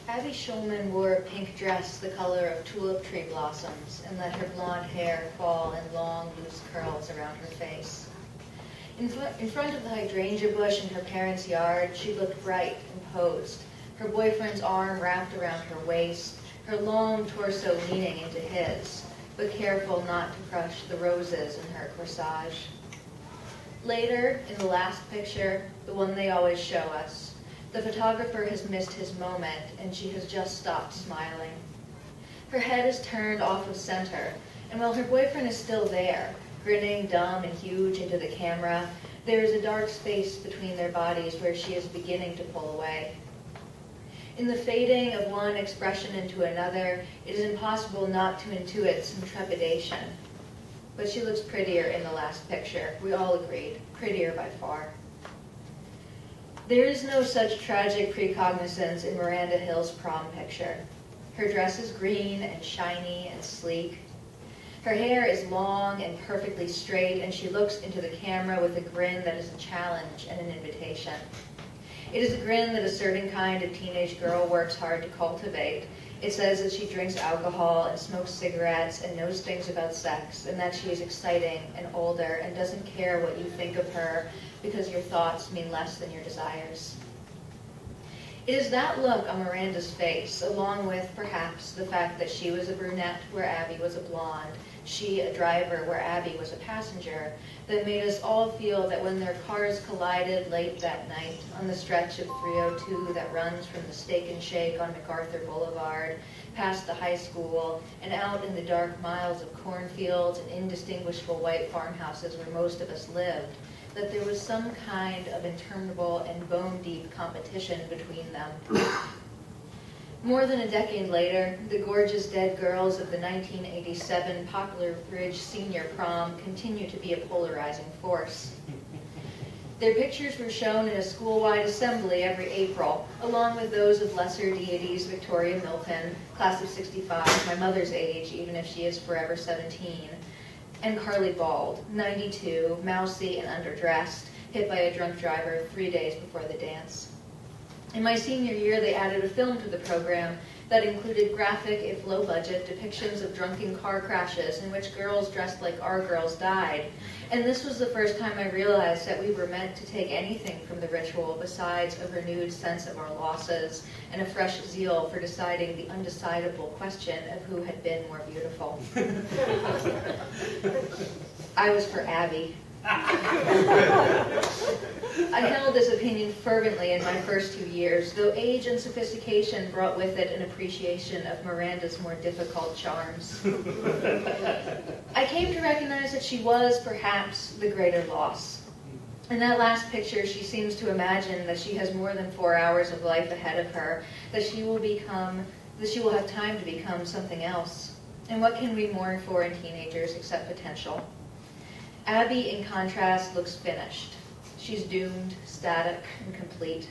Abby Schulman wore a pink dress the color of tulip tree blossoms and let her blonde hair fall in long, loose curls around her face. In front of the hydrangea bush in her parents' yard, she looked bright and posed, her boyfriend's arm wrapped around her waist, her long torso leaning into his, but careful not to crush the roses in her corsage. Later, in the last picture, the one they always show us, the photographer has missed his moment and she has just stopped smiling. Her head is turned off of center, and while her boyfriend is still there, grinning dumb and huge into the camera, there is a dark space between their bodies where she is beginning to pull away. In the fading of one expression into another, it is impossible not to intuit some trepidation. But she looks prettier in the last picture. We all agreed. Prettier by far. There is no such tragic precognizance in Miranda Hill's prom picture. Her dress is green and shiny and sleek. Her hair is long and perfectly straight, and she looks into the camera with a grin that is a challenge and an invitation. It is a grin that a certain kind of teenage girl works hard to cultivate. It says that she drinks alcohol and smokes cigarettes and knows things about sex, and that she is exciting and older and doesn't care what you think of her because your thoughts mean less than your desires. It is that look on Miranda's face, along with, perhaps, the fact that she was a brunette where Abby was a blonde, she a driver where Abby was a passenger, that made us all feel that when their cars collided late that night on the stretch of 302 that runs from the Steak and Shake on MacArthur Boulevard, past the high school, and out in the dark miles of cornfields and indistinguishable white farmhouses where most of us lived, that there was some kind of interminable and bone-deep competition between them. More than a decade later, the gorgeous dead girls of the 1987 Poplar Ridge Senior Prom continue to be a polarizing force. Their pictures were shown in a school-wide assembly every April, along with those of lesser deities Victoria Milton, class of '65, my mother's age, even if she is forever 17, and Carly Bald, 92, mousy and underdressed, hit by a drunk driver 3 days before the dance. In my senior year, they added a film to the program that included graphic, if low-budget, depictions of drunken car crashes in which girls dressed like our girls died. And this was the first time I realized that we were meant to take anything from the ritual besides a renewed sense of our losses and a fresh zeal for deciding the undecidable question of who had been more beautiful. I was for Abby. I held this opinion fervently in my first 2 years, though age and sophistication brought with it an appreciation of Miranda's more difficult charms. I came to recognize that she was, perhaps, the greater loss. In that last picture, she seems to imagine that she has more than 4 hours of life ahead of her, that she will have time to become something else. And what can we mourn for in teenagers except potential? Abby, in contrast, looks finished. She's doomed, static, and complete.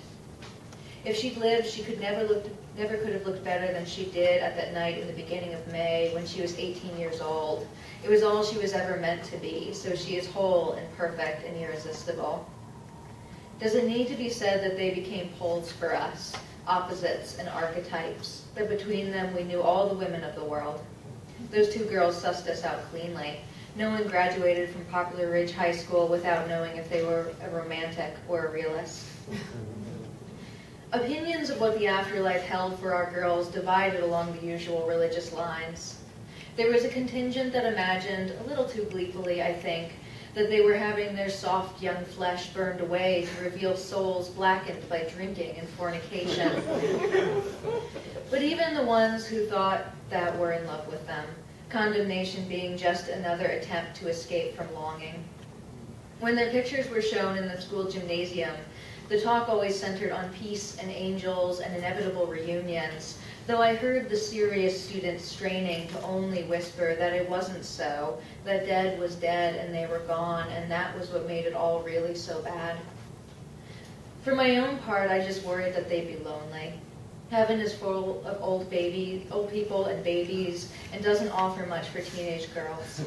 If she'd lived, she never could have looked better than she did at that night in the beginning of May when she was 18 years old. It was all she was ever meant to be, so she is whole and perfect and irresistible. Does it need to be said that they became poles for us, opposites and archetypes, that between them we knew all the women of the world? Those two girls sussed us out cleanly. No one graduated from Poplar Ridge High School without knowing if they were a romantic or a realist. Opinions of what the afterlife held for our girls divided along the usual religious lines. There was a contingent that imagined, a little too gleefully, I think, that they were having their soft young flesh burned away to reveal souls blackened by drinking and fornication. But even the ones who thought that were in love with them, condemnation being just another attempt to escape from longing. When their pictures were shown in the school gymnasium, the talk always centered on peace and angels and inevitable reunions, though I heard the serious students straining to only whisper that it wasn't so, that dead was dead and they were gone, and that was what made it all really so bad. For my own part, I just worried that they'd be lonely. Heaven is full of old people and babies, and doesn't offer much for teenage girls.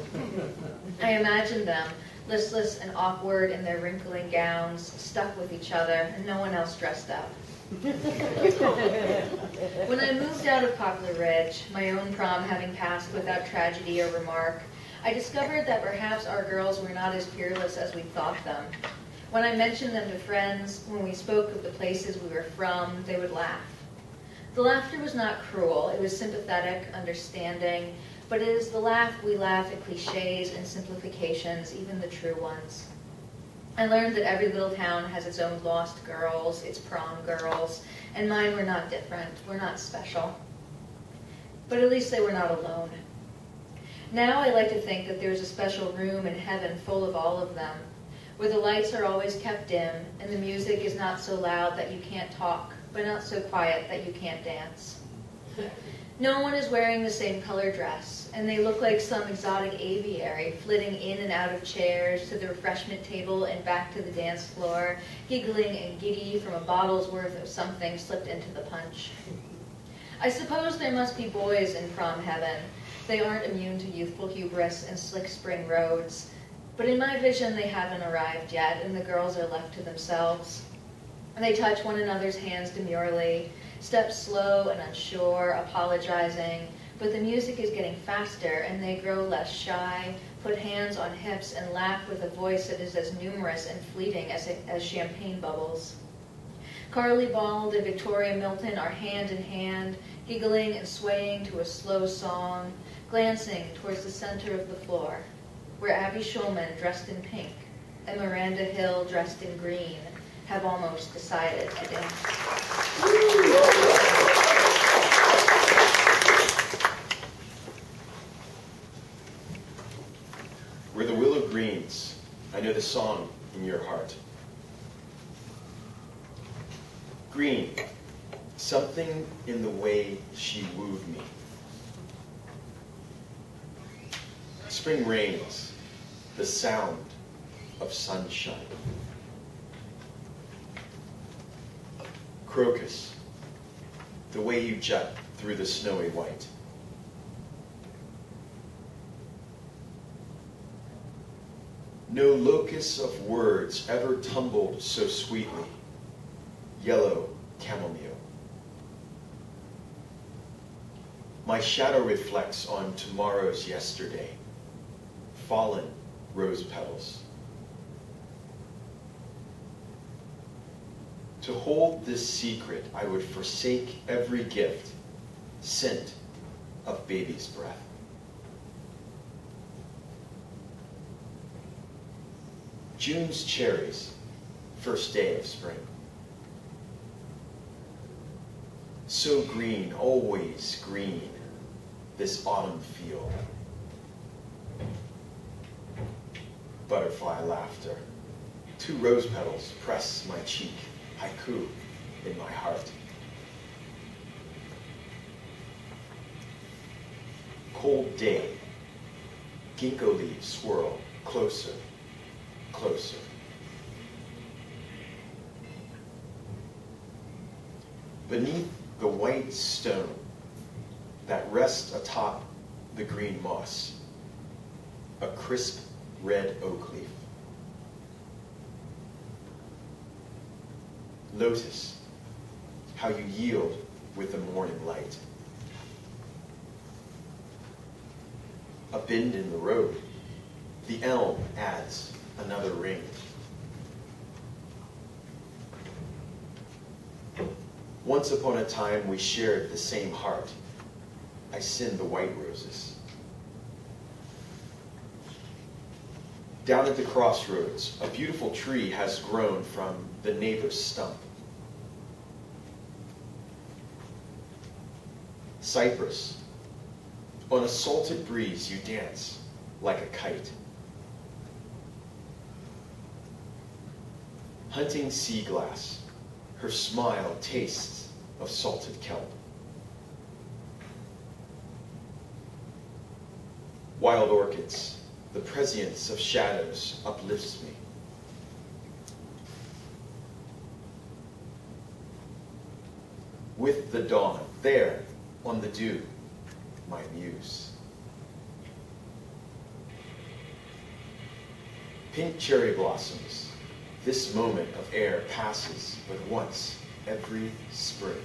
I imagine them, listless and awkward in their wrinkling gowns, stuck with each other, and no one else dressed up. When I moved out of Poplar Ridge, my own prom having passed without tragedy or remark, I discovered that perhaps our girls were not as fearless as we thought them. When I mentioned them to friends, when we spoke of the places we were from, they would laugh. The laughter was not cruel, it was sympathetic, understanding, but it is the laugh we laugh at cliches and simplifications, even the true ones. I learned that every little town has its own lost girls, its prom girls, and mine were not different, were not special. But at least they were not alone. Now I like to think that there's a special room in heaven full of all of them, where the lights are always kept dim, and the music is not so loud that you can't talk, but not so quiet that you can't dance. No one is wearing the same color dress, and they look like some exotic aviary, flitting in and out of chairs to the refreshment table and back to the dance floor, giggling and giddy from a bottle's worth of something slipped into the punch. I suppose there must be boys in prom heaven. They aren't immune to youthful hubris and slick spring roads, but in my vision they haven't arrived yet, and the girls are left to themselves. They touch one another's hands demurely, step slow and unsure, apologizing, but the music is getting faster and they grow less shy, put hands on hips, and laugh with a voice that is as numerous and fleeting as champagne bubbles. Carly Bald and Victoria Milton are hand in hand, giggling and swaying to a slow song, glancing towards the center of the floor, where Abby Schulman, dressed in pink, and Miranda Hill, dressed in green, have almost decided to dance. Where the willow greens, I know the song in your heart. Green, something in the way she wooed me. Spring rains, the sound of sunshine. Crocus, the way you jut through the snowy white. No locus of words ever tumbled so sweetly. Yellow chamomile. My shadow reflects on tomorrow's yesterday. Fallen rose petals. To hold this secret, I would forsake every gift, scent of baby's breath. June's cherries, first day of spring. So green, always green, this autumn field. Butterfly laughter. 2 rose petals press my cheek. Haiku in my heart. Cold day. Ginkgo leaves swirl closer, closer. Beneath the white stone that rests atop the green moss, a crisp red oak leaf. Lotus, how you yield with the morning light. A bend in the road, the elm adds another ring. Once upon a time we shared the same heart. I send the white roses. Down at the crossroads, a beautiful tree has grown from the neighbor's stump. Cypress, on a salted breeze you dance like a kite. Hunting sea glass, her smile tastes of salted kelp. Wild orchids, the prescience of shadows uplifts me. with the dawn, there on the dew, my muse. Pink cherry blossoms, this moment of air passes but once every spring.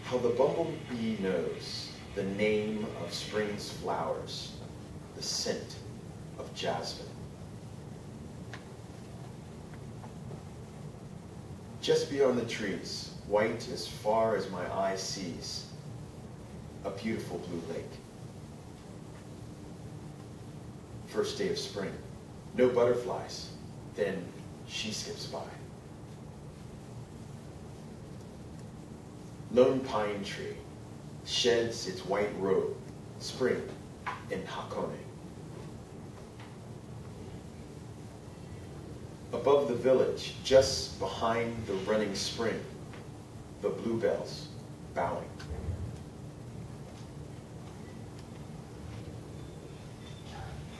How the bumblebee knows the name of spring's flowers, the scent of jasmine. Just beyond the trees, white as far as my eye sees, a beautiful blue lake. First day of spring, no butterflies, then she skips by. Lone pine tree sheds its white robe, spring in Hakone. Above the village, just behind the running spring, the bluebells bowing.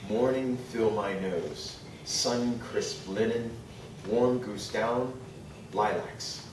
Morning fill my nose, sun crisp linen, warm goose down, lilacs